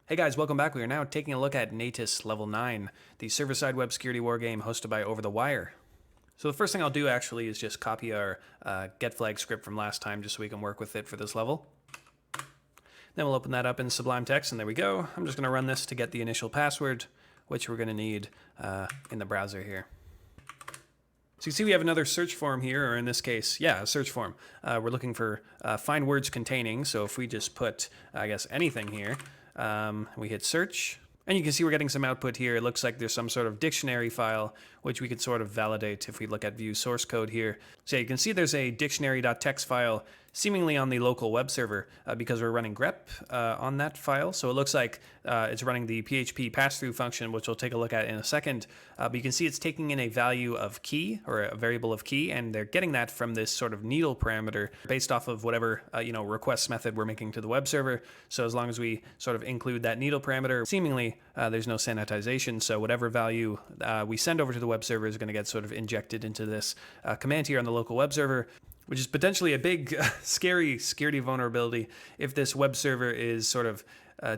Hey guys, welcome back. We are now taking a look at Natas Level 9, the server-side web security wargame hosted by OverTheWire. So the first thing I'll do actually is just copy our getflag script from last time just so we can work with it for this level. Then we'll open that up in Sublime Text, and there we go. I'm just going to run this to get the initial password, which we're going to need in the browser here. So you see we have another search form here, or in this case, yeah, a search form. We're looking for find words containing, so if we just put, I guess, anything here, we hit search, and you can see we're getting some output here. It looks like there's some sort of dictionary file, which we could sort of validate if we look at view source code here. So yeah, you can see there's a dictionary.txt file seemingly on the local web server because we're running grep on that file. So it looks like it's running the PHP pass-through function, which we'll take a look at in a second. But you can see it's taking in a value of key, or a variable of key, and they're getting that from this sort of needle parameter based off of whatever request method we're making to the web server. So as long as we sort of include that needle parameter, seemingly there's no sanitization. So whatever value we send over to the web server is going to get sort of injected into this command here on the local web server, which is potentially a big, scary security vulnerability if this web server is sort of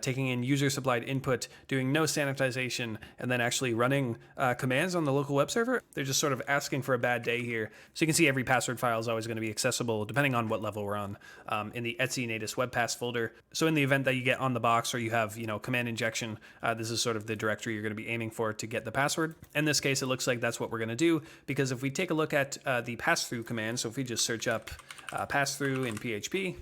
taking in user-supplied input, doing no sanitization, and then actually running commands on the local web server. They're just sort of asking for a bad day here. So you can see every password file is always going to be accessible, depending on what level we're on, in the etc natas webpass folder. So in the event that you get on the box or you have, command injection, this is sort of the directory you're going to be aiming for to get the password. In this case, it looks like that's what we're going to do, because if we take a look at the pass-through command, so if we just search up pass-through in PHP,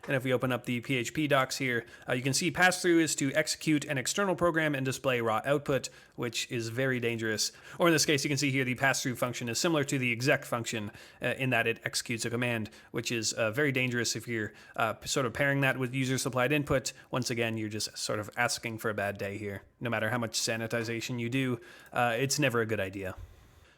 and if we open up the PHP docs here, you can see pass-through is to execute an external program and display raw output, which is very dangerous. Or in this case, you can see here the pass-through function is similar to the exec function in that it executes a command, which is very dangerous if you're sort of pairing that with user-supplied input. Once again, you're just sort of asking for a bad day here. No matter how much sanitization you do, it's never a good idea.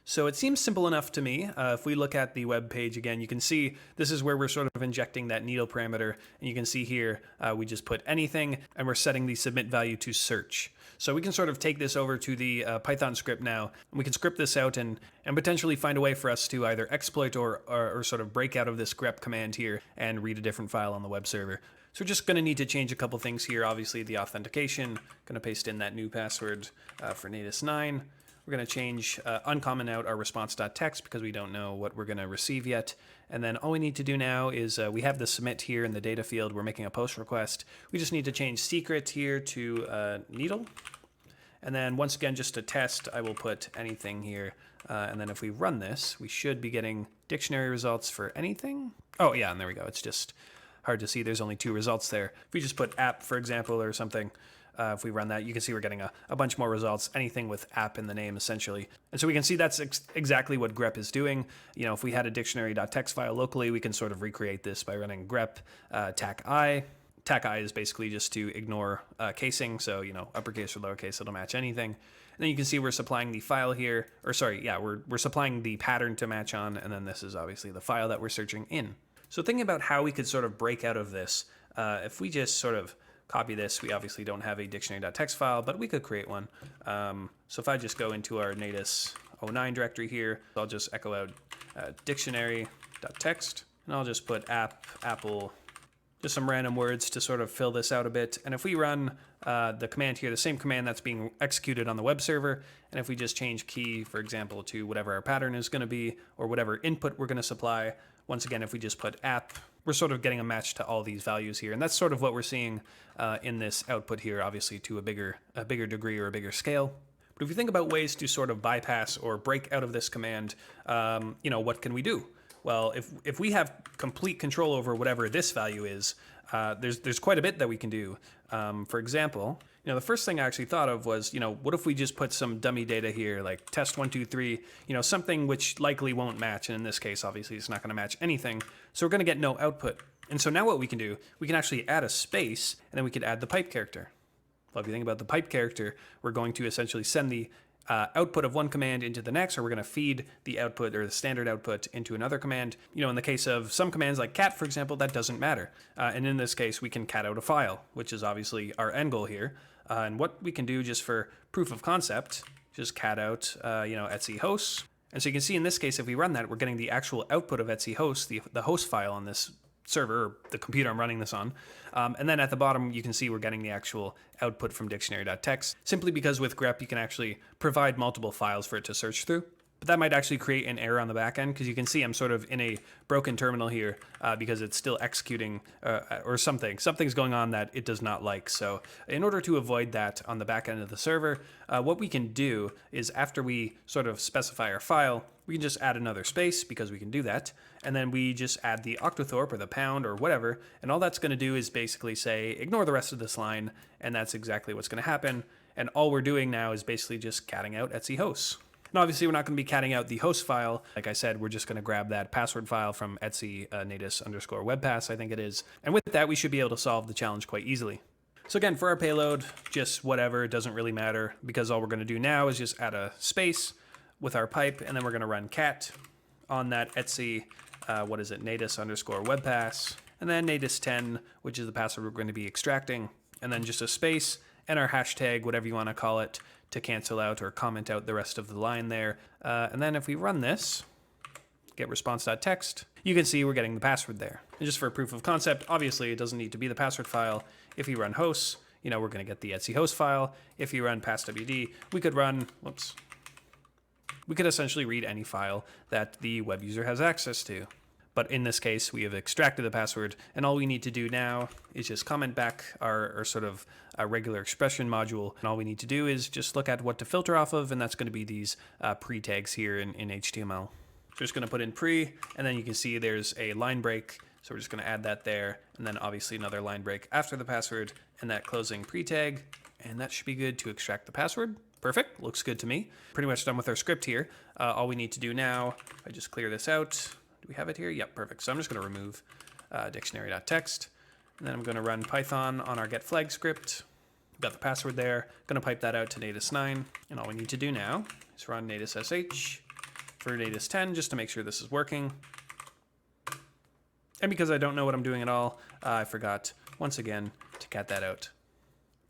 So it seems simple enough to me. If we look at the web page again, you can see this is where we're sort of injecting that needle parameter. And you can see here, we just put anything, and we're setting the submit value to search. So we can sort of take this over to the Python script now, and we can script this out and potentially find a way for us to either exploit or sort of break out of this grep command here and read a different file on the web server. So we're just going to need to change a couple things here. Obviously, the authentication. Going to paste in that new password for Natas 9. We're going to change uncomment out our response.txt because we don't know what we're going to receive yet. And then all we need to do now is we have the submit here in the data field. We're making a post request. We just need to change secret here to needle. And then once again, just to test, I will put anything here. And then if we run this, we should be getting dictionary results for anything. Oh yeah, and there we go. It's just hard to see. There's only 2 results there. If we just put app, for example, or something, if we run that, you can see we're getting a bunch more results, anything with app in the name, essentially. And so we can see that's exactly what grep is doing. If we had a dictionary.txt file locally, we can sort of recreate this by running grep tac-i. Tac-i is basically just to ignore casing, so, uppercase or lowercase, it'll match anything. And then you can see we're supplying the file here, or sorry, yeah, we're supplying the pattern to match on, and then this is obviously the file that we're searching in. So thinking about how we could sort of break out of this, if we just sort of copy this, we obviously don't have a dictionary.txt file, but we could create one. So if I just go into our Natas 09 directory here, I'll just echo out dictionary.txt, and I'll just put app, apple, just some random words to sort of fill this out a bit. And if we run the command here, the same command that's being executed on the web server, and if we just change key, for example, to whatever our pattern is going to be, or whatever input we're going to supply, once again, if we just put app, we're sort of getting a match to all these values here. And that's sort of what we're seeing in this output here, obviously to a bigger degree or a bigger scale. But if you think about ways to sort of bypass or break out of this command, what can we do? Well, if we have complete control over whatever this value is, there's quite a bit that we can do. For example, the first thing I actually thought of was, what if we just put some dummy data here, like test 1, 2, 3, something which likely won't match. And in this case, obviously, it's not going to match anything. So we're going to get no output. And so now what we can do, we can actually add a space, and then we could add the pipe character. Well, if you think about the pipe character, we're going to essentially send the output of one command into the next, or we're going to feed the output or the standard output into another command. In the case of some commands like cat, for example, that doesn't matter. And in this case, we can cat out a file, which is obviously our end goal here. And what we can do just for proof of concept, just cat out, etc hosts. And so you can see in this case, if we run that, we're getting the actual output of etc host, the host file on this server, or the computer I'm running this on. And then at the bottom, you can see we're getting the actual output from dictionary.txt, simply because with grep, you can actually provide multiple files for it to search through. But that might actually create an error on the back end, because you can see I'm sort of in a broken terminal here because it's still executing or something. Something's going on that it does not like. So in order to avoid that on the back end of the server, what we can do is after we sort of specify our file, we can just add another space because we can do that. And then we just add the octothorpe or the pound or whatever. And all that's going to do is basically say, ignore the rest of this line. And that's exactly what's going to happen. And all we're doing now is basically just catting out etc hosts. And obviously, we're not going to be catting out the host file. Like I said, we're just going to grab that password file from etc natas_webpass, I think it is. And with that, we should be able to solve the challenge quite easily. So again, for our payload, just whatever, it doesn't really matter, because all we're going to do now is just add a space with our pipe, and then we're going to run cat on that etc natas_webpass, and then natas10, which is the password we're going to be extracting, and then just a space and our hashtag, whatever you want to call it, to cancel out or comment out the rest of the line there. And then if we run this, get response.txt, you can see we're getting the password there. And just for proof of concept, obviously it doesn't need to be the password file. If we run hosts, we're going to get the etc host file. If you run passwd, we could run, we could essentially read any file that the web user has access to. But in this case, we have extracted the password, and all we need to do now is just comment back our sort of regular expression module. And all we need to do is just look at what to filter off of, and that's going to be these pre tags here in HTML. So we're just going to put in pre, and then you can see there's a line break. So we're just going to add that there, and then obviously another line break after the password, and that closing pre tag, and that should be good to extract the password. Perfect, looks good to me. Pretty much done with our script here. All we need to do now, if I just clear this out, do we have it here? Yep, perfect. So I'm just going to remove dictionary.txt, and then I'm going to run Python on our getflag script. Got the password there. Going to pipe that out to natas9, and all we need to do now is run natas_sh for natas10 just to make sure this is working. And because I don't know what I'm doing at all, I forgot once again to cat that out.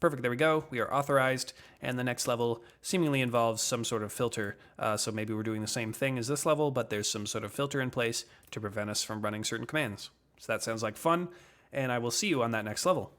Perfect, there we go. We are authorized, and the next level seemingly involves some sort of filter. So maybe we're doing the same thing as this level, but there's some sort of filter in place to prevent us from running certain commands. So that sounds like fun, and I will see you on that next level.